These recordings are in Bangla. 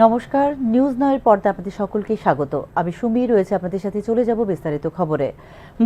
নমস্কার, নিউজ নাওয়ের পর্দা আপনাদের সকলকে স্বাগত। আমি সুমি রয়েছে আপনাদের সাথে। চলে যাব বিস্তারিত খবরে।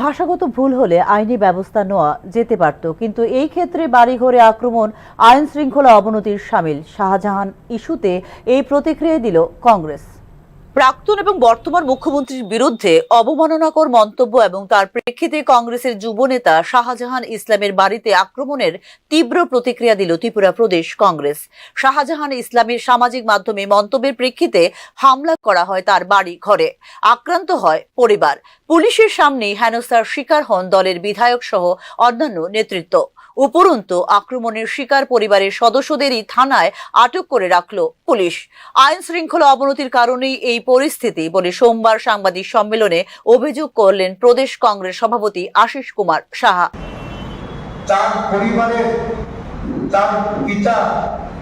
ভাষাগত ভুল হলে আইনি ব্যবস্থা নেওয়া যেতে পারত, কিন্তু এই ক্ষেত্রে বাড়িঘরে আক্রমণ আইন শৃঙ্খলা অবনতির শামিল। শাহজাহান ইস্যুতে এই প্রতিক্রিয়া দিল কংগ্রেস। প্রাক্তন এবং বর্তমান মুখ্যমন্ত্রীর বিরুদ্ধে অবমাননাকর মন্তব্য এবং তার প্রেক্ষিতে কংগ্রেসের যুব নেতা শাহজাহান ইসলামের বাড়িতে আক্রমণের তীব্র প্রতিক্রিয়া দিল ত্রিপুরা প্রদেশ কংগ্রেস। শাহজাহান ইসলামের সামাজিক মাধ্যমে মন্তব্যের প্রেক্ষিতে হামলা করা হয় তার বাড়ি ঘরে, আক্রান্ত হয় পরিবার। পুলিশের সামনেই হেনস্থার শিকার হন দলের বিধায়ক সহ অন্যান্য নেতৃত্ব। উপরন্তু আক্রমণের শিকার পরিবারের সদস্যদেরই থানায় আটক করে রাখল পুলিশ। আইন শৃঙ্খলা অবনতির কারণেই এই পরিস্থিতি বলে সোমবার সাংবাদিক সম্মেলনে অভিযোগ করলেন প্রদেশ কংগ্রেস সভাপতি আশিস কুমার সাহা। তার পরিবারের তার পিতা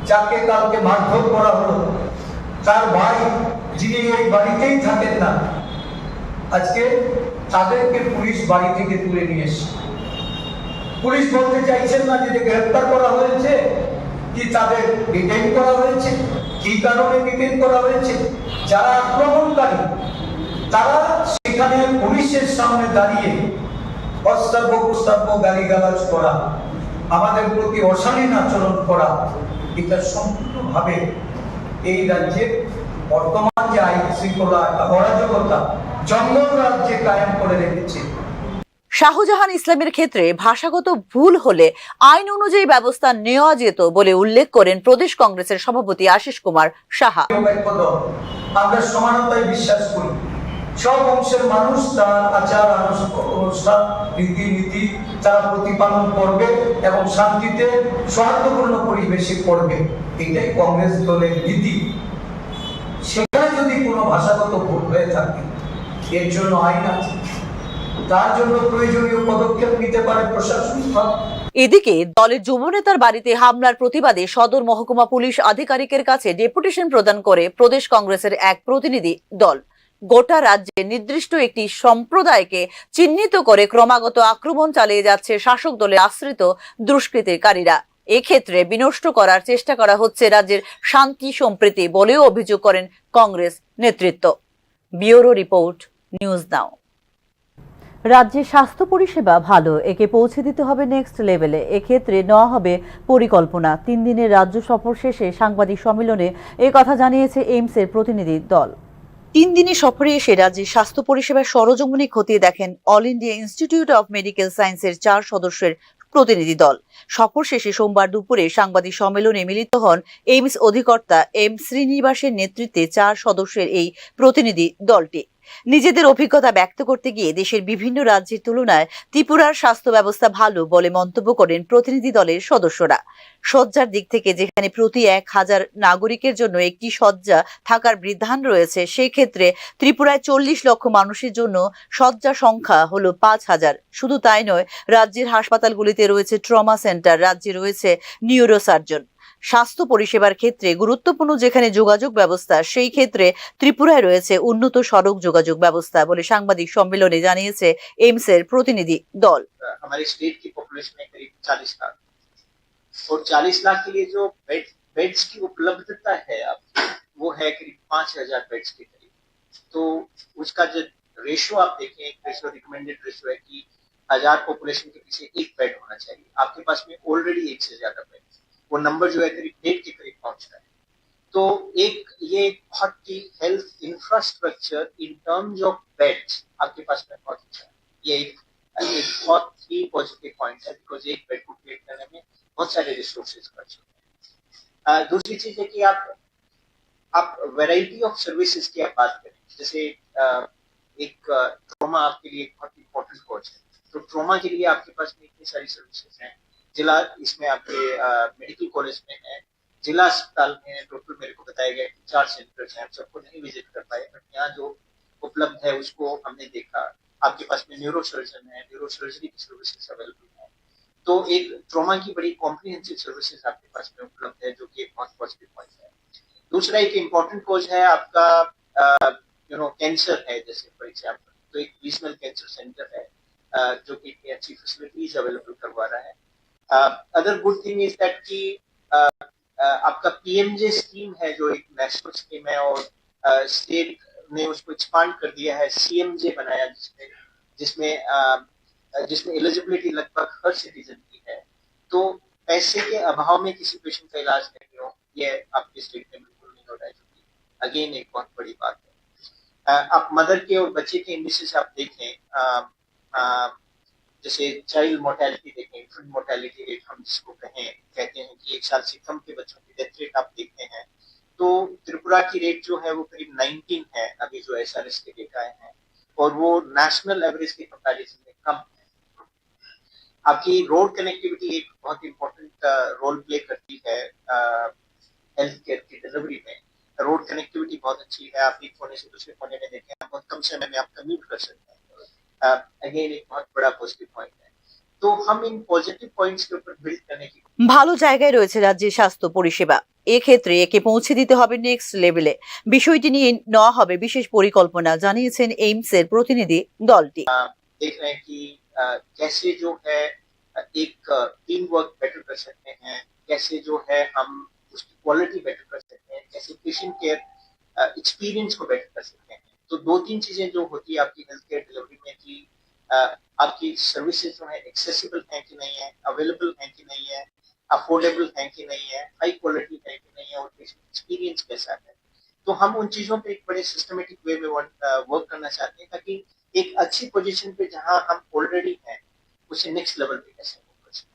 যাকে কালকে মারধর করা হলো, তার ভাই যিনি এই বাড়িতেই থাকেন না, আজকে তাদেরকে পুলিশ বাড়ি থেকে তুলে নিয়ে এসেছে। পুলিশ বলতে চাইছেন না যে গ্রেফতার করা হয়েছে কি তাদের ডিটেইন করা হয়েছে, কি কারণে ডিটেইন করা হয়েছে। যারা আক্রমণকারী তারা সেখানে পুলিশের সামনে দাঁড়িয়ে অস্তাব্য কুস্তাব্য গালিগালাজ করা, আমাদের প্রতি অশালীন আচরণ করা, এটা সম্পূর্ণভাবে এই রাজ্যের বর্তমান যে আইন শৃঙ্খলা অরাজকতা জঙ্গল রাজ্যে কায়েম করে রেখেছে। শাহজাহান ইসলামের ক্ষেত্রে ভাষাগত ভুল হলে আইন অনুযায়ী ব্যবস্থা নেওয়া যেত বলে উল্লেখ করেন প্রদেশ কংগ্রেসের সভাপতি আশিস কুমার সাহা। আমরা সমানতায় বিশ্বাস করি। সব অংশের মানুষ তার আচার অনুষ্ঠান রীতিনীতি তারা প্রতিপালন করবে এবং শান্তিতে সৌহার্দ্যপূর্ণ পরিবেশে করবে, এটাই কংগ্রেস দলের নীতি। সেখানে যদি কোনো ভাষাগত ভুল হয়ে থাকে এর জন্য আইন আছে, তার জন্য প্রয়োজনীয় পদক্ষেপ নিতে পারে প্রশাসন। এদিকে দলের যুব নেতার বাড়িতে হামলার প্রতিবাদে সদর মহকুমা পুলিশ আধিকারিকের কাছে ডেপুটেশন প্রদান করে প্রদেশ কংগ্রেসের এক প্রতিনিধি দল। গোটা রাজ্যে নির্দিষ্ট একটি সম্প্রদায়কে চিহ্নিত করে ক্রমাগত আক্রমণ চালিয়ে যাচ্ছে শাসক দলের আশ্রিত দুষ্কৃতিকারীরা। এক্ষেত্রে বিনষ্ট করার চেষ্টা করা হচ্ছে রাজ্যের শান্তি সম্প্রীতি বলেও অভিযোগ করেন কংগ্রেস নেতৃত্ব। ব্যুরো রিপোর্ট, নিউজ নাও। রাজ্যের স্বাস্থ্য পরিষেবা ভালো, একে পৌঁছে দিতে হবে নেক্সট লেভেলে। এক্ষেত্রে নেওয়া হবে পরিকল্পনা। 3 দিনের রাজ্য সফর শেষে সাংবাদিক সম্মেলনে কথা জানিয়েছে এইমসের প্রতিনিধি দল। 3 দিনের সফরে এসে রাজ্যের স্বাস্থ্য পরিষেবার সরজমিনে খতিয়ে দেখেন all India institute of medical সায়েন্সের 4 সদস্যের প্রতিনিধি দল। সফর শেষে সোমবার দুপুরে সাংবাদিক সম্মেলনে মিলিত হন এইমস অধিকর্তা এম শ্রীনিবাসের নেতৃত্বে 4 সদস্যের এই প্রতিনিধি দলটি। নিজেদের অভিজ্ঞতা ব্যক্ত করতে গিয়ে দেশের বিভিন্ন রাজ্যের তুলনায় ত্রিপুরার স্বাস্থ্য ব্যবস্থা ভালো বলে মন্তব্য করেন প্রতিনিধি দলের সদস্যরা। শয্যার দিক থেকে যেখানে প্রতি 1000 নাগরিকের জন্য একটি শয্যা থাকার বিধান রয়েছে, সেই ক্ষেত্রে ত্রিপুরায় 40 লক্ষ মানুষের জন্য শয্যা সংখ্যা হলো 5000। শুধু তাই নয়, রাজ্যের হাসপাতালগুলিতে রয়েছে ট্রমা সেন্টার, রাজ্যে রয়েছে নিউরোসার্জন। স্বাস্থ্য পরিষেবার ক্ষেত্রে গুরুত্বপূর্ণ যেখানে যোগাযোগ ব্যবস্থা, সেই ক্ষেত্রে ত্রিপুরায় রয়েছে উন্নত সড়ক যোগাযোগ ব্যবস্থা বলে সাংবাদিক সম্মেলনে জানিয়েছে এইমসের প্রতিনিধি দল। हमारे स्टेट की पॉपुलेशन है करीब 40 लाख, और 40 लाख के लिए जो बेड्स की उपलब्धता है अब वो है करीब 5000 बेड्स के करीब। तो उसका जो रेशियो आप देखें, एक रेशियो रिकमेंडेड रेशियो है कि 1000 पॉपुलेशन के पीछे एक बेड होना चाहिए। आपके पास में ऑलरेडी 1 से ज्यादा बेड, वो नंबर जो है करीब 1 के करीब पहुंच रहा है। तो एक ये बहुत ही health infrastructure in terms of beds आपके पास में बहुत अच्छा है। ये एक बहुत ही पॉजिटिव पॉइंट है, बिकॉज एक बेड को क्रिएट करने में बहुत सारे रिसोर्सेज खर्च होते हैं। दूसरी चीज है कि आप वैरायटी ऑफ सर्विसेज की आप बात करें, जैसे एक ट्रॉमा आपके लिए बहुत इंपॉर्टेंट कोर्स है, तो ट्रॉमा के लिए आपके पास में इतनी सारी सर्विसेज हैं। जिला इसमें आपके मेडिकल कॉलेज में है, जिला अस्पताल में टोटल मेरे को बताया गया कि 4 सेंटर्स हैं। आप सबको नहीं विजिट कर पाए, बट यहाँ जो उपलब्ध है उसको हमने देखा। आपके पास में न्यूरो सर्जन है, न्यूरो सर्जरी की सर्विसेज अवेलेबल है। तो एक ट्रॉमा की बड़ी कॉम्प्रिहेंसिव सर्विसेज आपके पास में उपलब्ध है, जो कि एक बहुत पॉजिटिव पॉइंट है। दूसरा एक इम्पोर्टेंट कोज है आपका कैंसर है, जैसे फॉर एग्जाम्पल, तो एक रीजनल कैंसर सेंटर है जो कि इतनी अच्छी फैसिलिटीज अवेलेबल करवा रहा है। Other good thing is that कि आपका पीएमजे स्कीम है जो एक नेशनल स्कीम है और स्टेट ने उसको एक्सपांड कर दिया है, सीएमजे बनाया जिसमें एलिजिबिलिटी लगभग हर सिटीजन की है। तो पैसे के अभाव में किसी पेशेंट का इलाज नहीं हो, ये आपके स्टेट में बिल्कुल नहीं हो रहा है। अगेन एक बहुत बड़ी बात है। आप मदर के और बच्चे के इंडिसेस आप देखें, जैसे चाइल्ड मोर्टेलिटी देखें, इन्फेंट मोर्टेलिटी रेट हम जिसको कहते हैं कि 1 साल से कम के बच्चों की डेथ रेट आप देखते हैं, तो त्रिपुरा की रेट जो है वो करीब 19 है अभी जो SRS के डेटा हैं, और वो नेशनल एवरेज के कंपैरिजन में कम है। आपकी रोड कनेक्टिविटी एक बहुत इंपॉर्टेंट रोल प्ले करती है हेल्थ केयर की डिलीवरी में। रोड कनेक्टिविटी बहुत अच्छी है, आप एक कोने से दूसरे कोने में देखें, आप बहुत कम समय में आप कम्यूट कर सकते हैं। अगेन एक बहुत बड़ा पॉजिटिव पॉइंट है। तो हम इन पॉजिटिव पॉइंट्स के ऊपर बिल्ड करने की ভালো জায়গায় রয়েছে রাজ্যের স্বাস্থ্য পরিষেবা। এক্ষেত্রে একে পৌঁছে দিতে হবে নেক্সট লেভেলে। বিষয়টি নিয়ে নেওয়া হবে বিশেষ পরিকল্পনা, জানিয়েছেন এইমসের প্রতিনিধি দলটি। देख रहे हैं कि कैसे जो है एक टीम वर्क बेटर कर सकते हैं, कैसे जो है हम उसकी क्वालिटी बेटर कर सकते हैं, कैसे पेशेंट केयर एक्सपीरियंस को बेटर कर सकते हैं। तो 2-3 चीजें जो होती है आपकी हेल्थ केयर डिलीवरी में कि आपकी सर्विसेज जो है एक्सेसिबल है कि नहीं है, अवेलेबल है कि नहीं है, अफोर्डेबल है कि नहीं है, हाई क्वालिटी है कि नहीं है, और पेशेंट एक्सपीरियंस कैसा है। तो हम उन चीजों पे एक बड़े सिस्टमेटिक वे में वर्क करना चाहते हैं ताकि एक अच्छी पोजीशन पे जहां हम ऑलरेडी हैं उसे नेक्स्ट लेवल पे कैसे move कर सकें।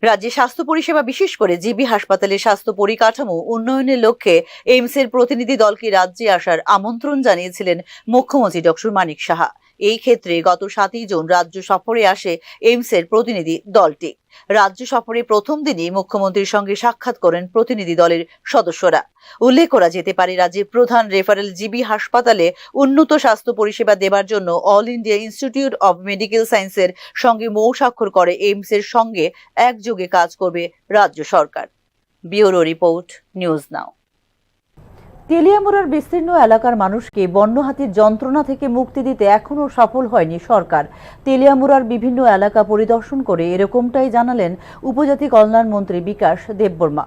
রাজ্যে স্বাস্থ্য পরিষেবা বিশেষ করে জিবি হাসপাতালের স্বাস্থ্য পরিকাঠামো উন্নয়নের লক্ষ্যে এইমসের প্রতিনিধি দলকে রাজ্যে আসার আমন্ত্রণ জানিয়েছিলেন মুখ্যমন্ত্রী ডক্টর মানিক সাহা। এই ক্ষেত্রে গত 7 জুন রাজ্য সফরে আসে এইমসের প্রতিনিধি দলটি। রাজ্য সফরে প্রথম দিনই মুখ্যমন্ত্রীর সঙ্গে সাক্ষাৎ করেন প্রতিনিধি দলের সদস্যরা। উল্লেখ করা যেতে পারে, রাজ্যের প্রধান রেফারেল জিবি হাসপাতালে উন্নত স্বাস্থ্য পরিষেবা দেবার জন্য all India institute of medical সায়েন্সের সঙ্গে মৌ স্বাক্ষর করে এইমসের সঙ্গে একযোগে কাজ করবে রাজ্য সরকার। Bureau report, news now. তেলিয়ামুড়ার বিস্তীর্ণ এলাকার মানুষকে বন্য হাতির যন্ত্রণা থেকে মুক্তি দিতে এখনো সফল হয়নি সরকার। তেলিয়ামুড়ার বিভিন্ন এলাকা পরিদর্শন করে এরকমটাই জানালেন উপজাতি কল্যাণ মন্ত্রী বিকাশ দেববর্মা।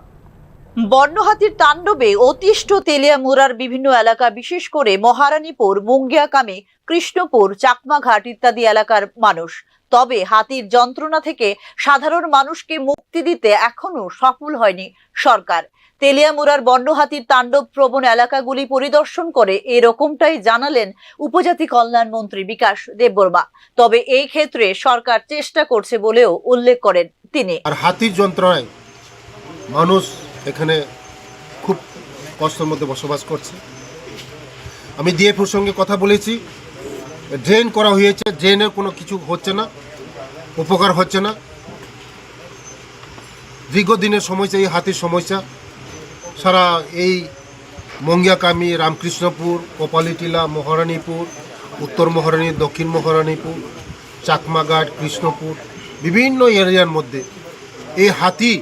বন্য হাতির তাণ্ডবে অতিষ্ঠ তেলিয়ামুড়ার বিভিন্ন এলাকা, বিশেষ করে মহারানীপুর, মুঙ্গিয়াকামী, কৃষ্ণপুর, চাকমাঘাট ইত্যাদি এলাকার মানুষ। তবে হাতির যন্ত্রণা থেকে সাধারণ মানুষকে মুক্তি দিতে এখনো সফল হয়নি সরকার। তেলিয়ামুড়ার বন্য হাতির তাণ্ডব প্রবণ এলাকাগুলি পরিদর্শন করে এরকমটাই জানালেন উপজাতি কল্যাণ মন্ত্রী বিকাশ দেববর্মা। তবে এই ক্ষেত্রে সরকার চেষ্টা করছে বলেও উল্লেখ করেন তিনি। আর হাতির যন্ত্রণায় মানুষ এখানে খুব কষ্টের মধ্যে বসবাস করছে। আমি ডিএফওর সঙ্গে কথা বলেছি, ড্রেন করা হয়েছে, ড্রেনের কোনো কিছু হচ্ছে না, উপকার হচ্ছে না। দীর্ঘদিনের সমস্যা এই হাতির সমস্যা। সারা এই মঙ্গিয়াকামী, রামকৃষ্ণপুর, কপালীটিলা, মহারানীপুর, উত্তর মহারানী, দক্ষিণ মহারানীপুর, চাকমাঘাট, কৃষ্ণপুর বিভিন্ন এরিয়ার মধ্যে এই হাতি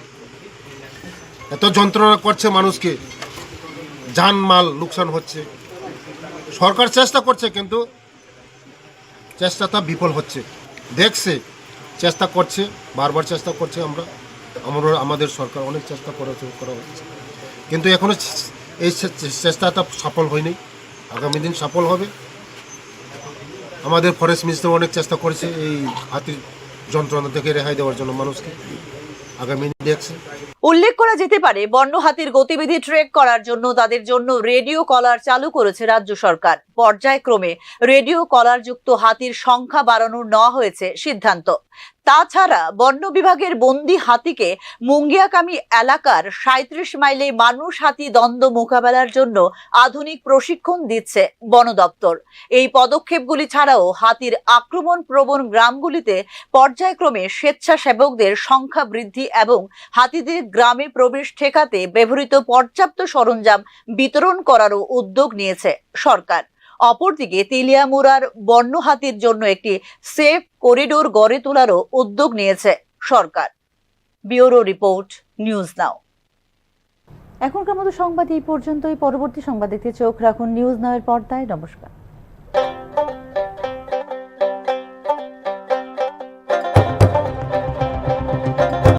এত যন্ত্রণা করছে মানুষকে, জানমাল লোকসান হচ্ছে। সরকার চেষ্টা করছে কিন্তু চেষ্টাটা বিফল হচ্ছে। দেখছে, চেষ্টা করছে, বারবার চেষ্টা করছে। আমাদের সরকার অনেক চেষ্টা করা হচ্ছে, কিন্তু এখনো এই চেষ্টাটা সফল হয়নি। আগামী দিন সফল হবে। আমাদের ফরেস্ট মিনিস্টার অনেক চেষ্টা করেছে এই হাতির যন্ত্রণা থেকে রেহাই দেওয়ার জন্য মানুষকে। আগামী দিন দেখছে। উল্লেখ করা যেতে পারে, বন্য হাতির গতিবিধি ট্র্যাক করার জন্য তাদের জন্য রেডিও কলার চালু করেছে রাজ্য সরকার। পর্যায়ক্রমে রেডিও কলার যুক্ত হাতির সংখ্যা বাড়ানোর নেওয়া হয়েছে সিদ্ধান্ত। তাছাড়া বন্য বিভাগের বন্দি হাতিকে মুঙ্গিয়াকামী এলাকার 37 মাইলে মানুষ হাতি দ্বন্দ্ব মোকাবেলার জন্য আধুনিক প্রশিক্ষণ দিচ্ছে বন দপ্তর। এই পদক্ষেপগুলি ছাড়াও হাতির আক্রমণ প্রবণ গ্রামগুলিতে পর্যায়ক্রমে স্বেচ্ছাসেবকদের সংখ্যা বৃদ্ধি এবং হাতিদের গ্রামে প্রবেশ ঠেকাতে ব্যবহৃত পর্যাপ্ত সরঞ্জাম বিতরণ করারও উদ্যোগ নিয়েছে সরকার। অপরদিকে তেলিয়ামুড়ার বন্য হাতির জন্য একটি সেফ করিডোর গড়ে তোলারও উদ্যোগ নিয়েছে সরকার। Bureau report, news now. এখনকার মতো সংবাদ এই পর্যন্তই। পরবর্তী সংবাদ দেখতে চোখ রাখুন নিউজ নাও এর পর্দায়। নমস্কার।